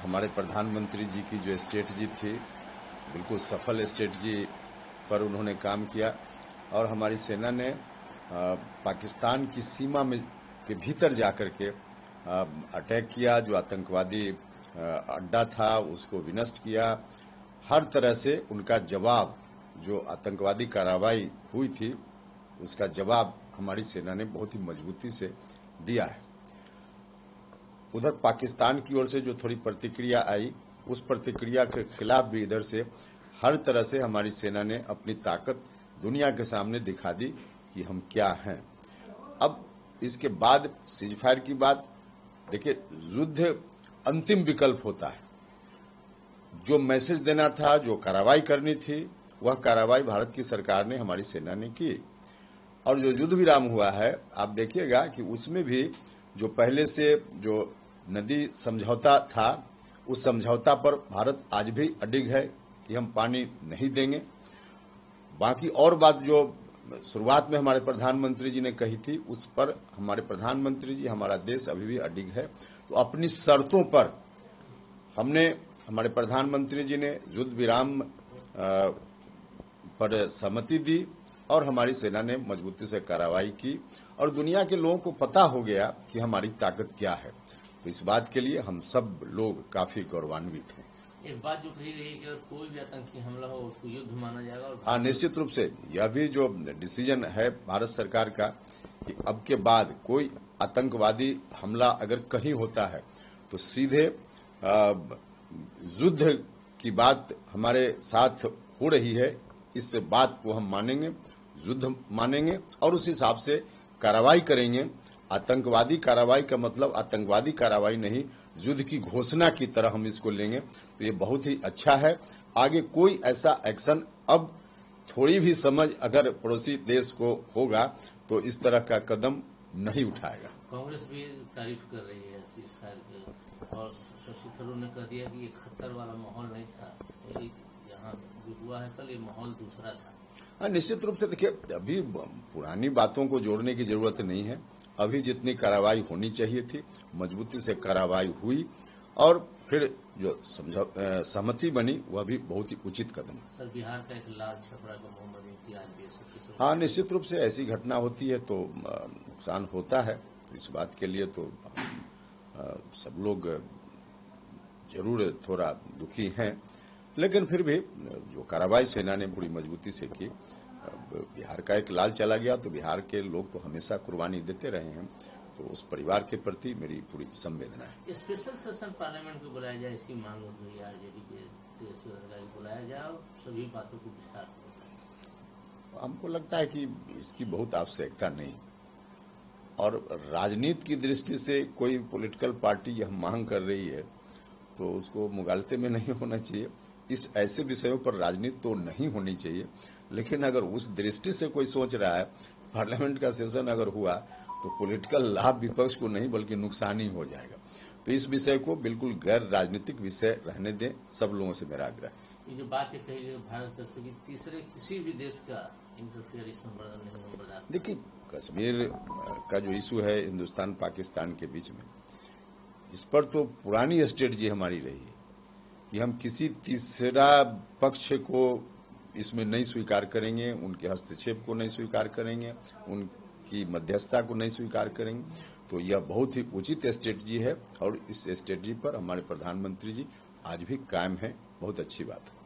हमारे प्रधानमंत्री जी की जो स्ट्रेटजी थी, बिल्कुल सफल स्ट्रेटजी पर उन्होंने काम किया और हमारी सेना ने पाकिस्तान की सीमा में के भीतर जाकर के अटैक किया। जो आतंकवादी अड्डा था उसको विनष्ट किया। हर तरह से उनका जवाब, जो आतंकवादी कार्रवाई हुई थी उसका जवाब हमारी सेना ने बहुत ही मजबूती से दिया है। उधर पाकिस्तान की ओर से जो थोड़ी प्रतिक्रिया आई, उस प्रतिक्रिया के खिलाफ भी इधर से हर तरह से हमारी सेना ने अपनी ताकत दुनिया के सामने दिखा दी कि हम क्या हैं। अब इसके बाद सीजफायर की बात, देखिए, युद्ध अंतिम विकल्प होता है। जो मैसेज देना था, जो कार्रवाई करनी थी, वह कार्रवाई भारत की सरकार ने, हमारी सेना ने की। और जो युद्ध विराम हुआ है, आप देखिएगा कि उसमें भी जो पहले से जो नदी समझौता था, उस समझौता पर भारत आज भी अडिग है कि हम पानी नहीं देंगे। बाकी और बात जो शुरुआत में हमारे प्रधानमंत्री जी ने कही थी, उस पर हमारे प्रधानमंत्री जी, हमारा देश अभी भी अडिग है। तो अपनी शर्तों पर हमारे प्रधानमंत्री जी ने युद्ध विराम पर सहमति दी और हमारी सेना ने मजबूती से कार्रवाई की और दुनिया के लोगों को पता हो गया कि हमारी ताकत क्या है। तो इस बात के लिए हम सब लोग काफी गौरवान्वित हैं। एक बात जो कही रही है कि अगर कोई भी आतंकी हमला हो उसको युद्ध माना जाएगा। और हाँ, निश्चित रूप से यह भी जो डिसीजन है भारत सरकार का कि अब के बाद कोई आतंकवादी हमला अगर कहीं होता है तो सीधे युद्ध की बात हमारे साथ हो रही है, इस बात को हम मानेंगे, युद्ध मानेंगे और उस हिसाब से कार्रवाई करेंगे। आतंकवादी कार्रवाई का मतलब आतंकवादी कार्रवाई नहीं, युद्ध की घोषणा की तरह हम इसको लेंगे। तो ये बहुत ही अच्छा है। आगे कोई ऐसा एक्शन, अब थोड़ी भी समझ अगर पड़ोसी देश को होगा तो इस तरह का कदम नहीं उठाएगा। कांग्रेस भी तारीफ कर रही है सीजफायर की और शशि थरूर ने कह दिया कि ये खतर वाला माहौल नहीं था, यहाँ जो हुआ है कल ये माहौल दूसरा था। हाँ, निश्चित रूप से देखिए, अभी पुरानी बातों को जोड़ने की जरूरत नहीं है। अभी जितनी कार्रवाई होनी चाहिए थी, मजबूती से कार्रवाई हुई और फिर जो सहमति बनी, वह भी बहुत ही उचित कदम। सर, बिहार का एक लाल छपरा का मोहम्मद इम्तियाज भी। हाँ, निश्चित रूप से ऐसी घटना होती है तो नुकसान होता है। इस बात के लिए तो सब लोग जरूर थोड़ा दुखी हैं, लेकिन फिर भी जो कार्रवाई सेना ने पूरी मजबूती से की, बिहार का एक लाल चला गया तो बिहार के लोग तो हमेशा कुर्बानी देते रहे हैं, तो उस परिवार के प्रति मेरी पूरी संवेदना है। स्पेशल सेशन पार्लियामेंट को बुलाया जाए, इसी मांग हुई आरजेडी के बुलाया जाए और सभी बातों को विस्तार से बताएं। हमको लगता है कि इसकी बहुत आवश्यकता नहीं, और राजनीति की दृष्टि से कोई पॉलिटिकल पार्टी यह मांग कर रही है तो उसको मुगालते में नहीं होना चाहिए। इस ऐसे विषयों पर राजनीति तो नहीं होनी चाहिए, लेकिन अगर उस दृष्टि से कोई सोच रहा है पार्लियामेंट का सेशन अगर हुआ तो पॉलिटिकल लाभ विपक्ष को नहीं बल्कि नुकसान ही हो जाएगा। तो इस विषय को बिल्कुल गैर राजनीतिक विषय रहने दें, सब लोगों से मेरा आग्रह। ये जो बात है कही गई भारत की तीसरे किसी भी देश का इंटरफेयर इसमें बर्दाश्त। देखिए, कश्मीर का जो इशू है हिंदुस्तान पाकिस्तान के बीच में, इस पर तो पुरानी स्ट्रेटजी हमारी रही है कि हम किसी तीसरा पक्ष को इसमें नहीं स्वीकार करेंगे, उनके हस्तक्षेप को नहीं स्वीकार करेंगे, उनकी मध्यस्थता को नहीं स्वीकार करेंगे। तो यह बहुत ही उचित स्ट्रेटजी है और इस स्ट्रेटजी पर हमारे प्रधानमंत्री जी आज भी कायम है। बहुत अच्छी बात है।